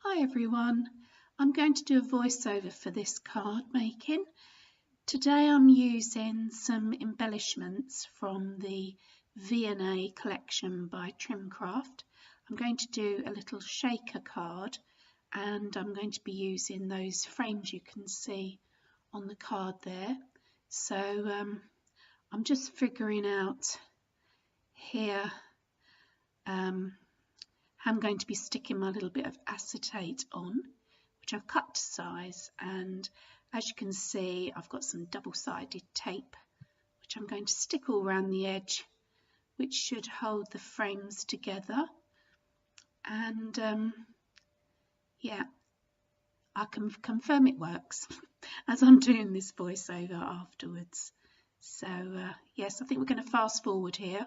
Hi everyone, I'm going to do a voiceover for this card making. Today I'm using some embellishments from the V&A collection by Trimcraft. I'm going to do a little shaker card and I'm going to be using those frames you can see on the card there. So I'm just figuring out here I'm going to be sticking my little bit of acetate on, which I've cut to size, and as you can see I've got some double-sided tape which I'm going to stick all around the edge, which should hold the frames together. And yeah, I can confirm it works as I'm doing this voiceover afterwards. So yes, I think we're going to fast forward here.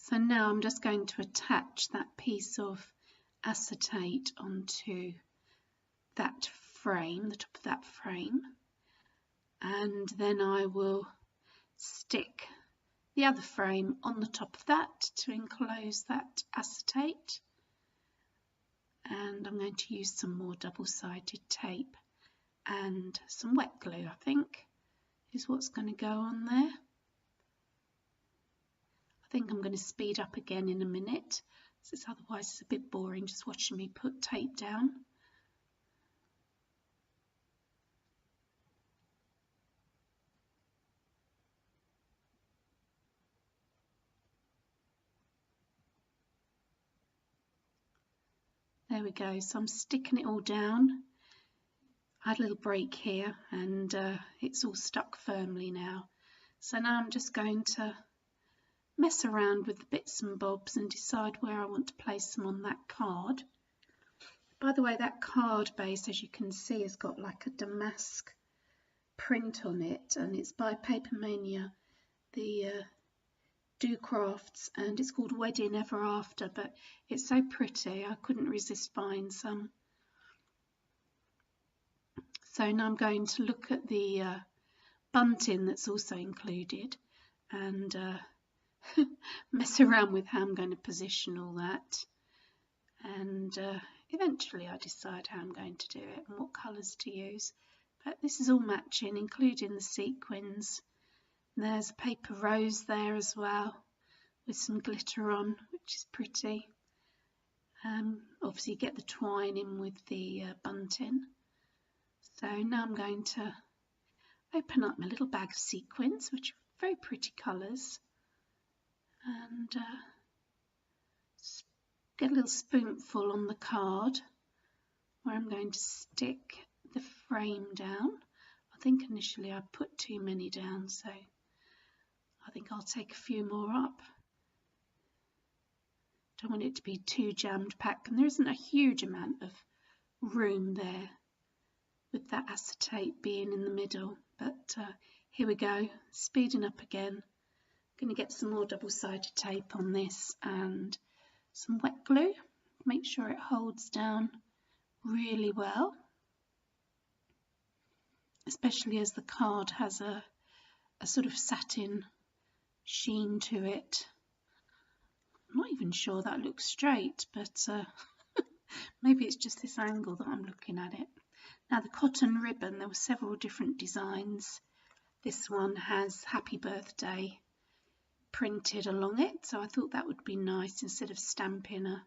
So now I'm just going to attach that piece of acetate onto that frame, the top of that frame, and then I will stick the other frame on the top of that to enclose that acetate. And I'm going to use some more double-sided tape and some wet glue, I think, is what's going to go on there. I think I'm going to speed up again in a minute, since otherwise it's a bit boring just watching me put tape down. There we go, so I'm sticking it all down. I had a little break here and it's all stuck firmly now. So now I'm just going to mess around with the bits and bobs and decide where I want to place them on that card. By the way, that card base, as you can see, has got like a damask print on it, and it's by Papermania, the Docrafts, and it's called Wedding Ever After, but it's so pretty I couldn't resist buying some. So now I'm going to look at the bunting that's also included and mess around with how I'm going to position all that, and eventually I decide how I'm going to do it and what colours to use. But this is all matching, including the sequins. And there's a paper rose there as well with some glitter on, which is pretty. Obviously you get the twine in with the bunting. So now I'm going to open up my little bag of sequins, which are very pretty colours, and get a little spoonful on the card where I'm going to stick the frame down. I think initially I put too many down, so I think I'll take a few more up. Don't want it to be too jammed packed, and there isn't a huge amount of room there with that acetate being in the middle, but here we go, speeding up again. Going to get some more double-sided tape on this and some wet glue, make sure it holds down really well, especially as the card has a sort of satin sheen to it. I'm not even sure that looks straight, but maybe it's just this angle that I'm looking at it. Now the cotton ribbon, there were several different designs. This one has Happy Birthday printed along it, so I thought that would be nice instead of stamping a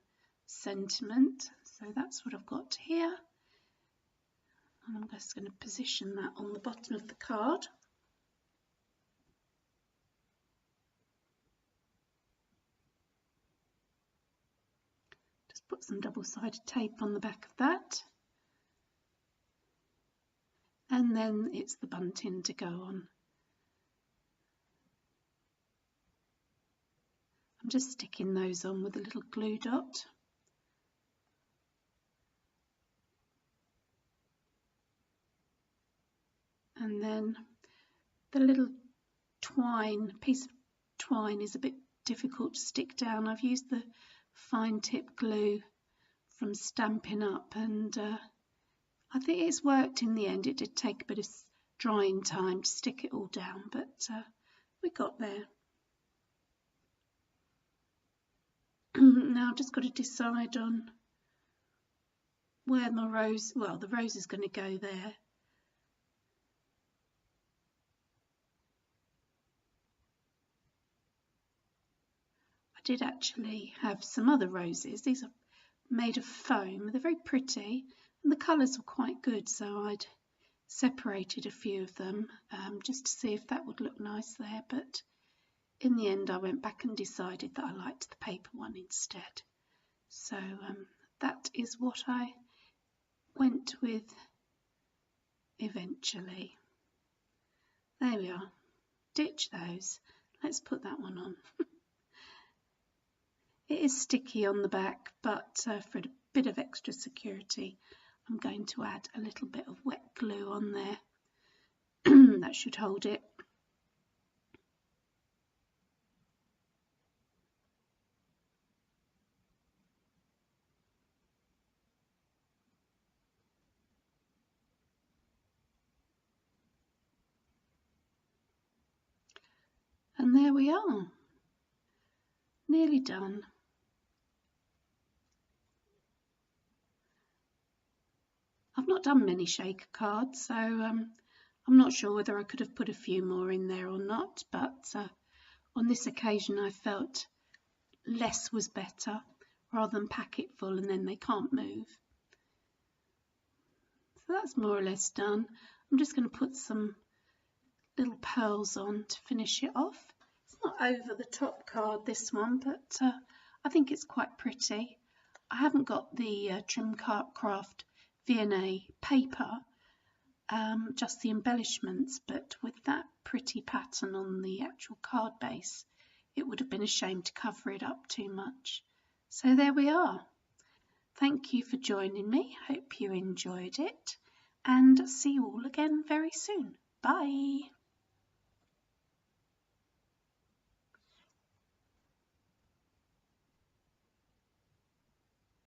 sentiment. So that's what I've got here, and I'm just going to position that on the bottom of the card. Just put some double-sided tape on the back of that, and then it's the bunting to go on. I'm just sticking those on with a little glue dot. And then the little piece of twine is a bit difficult to stick down. I've used the fine tip glue from Stampin' Up, and I think it's worked in the end. It did take a bit of drying time to stick it all down, but we got there. Now I've just got to decide on where my rose, well, the rose is going to go there. I did actually have some other roses. These are made of foam. They're very pretty and the colours were quite good, so I'd separated a few of them just to see if that would look nice there, but in the end I went back and decided that I liked the paper one instead. So that is what I went with eventually. There we are. Ditch those. Let's put that one on. It is sticky on the back, but for a bit of extra security I'm going to add a little bit of wet glue on there. That should hold it. And there we are, nearly done. I've not done many shaker cards, so I'm not sure whether I could have put a few more in there or not, but on this occasion I felt less was better rather than pack it full and then they can't move. So that's more or less done. I'm just going to put some little pearls on to finish it off. It's not over the top card, this one, but I think it's quite pretty. I haven't got the Trimcraft V&A paper, just the embellishments, but with that pretty pattern on the actual card base, it would have been a shame to cover it up too much. So there we are. Thank you for joining me. Hope you enjoyed it, and see you all again very soon. Bye.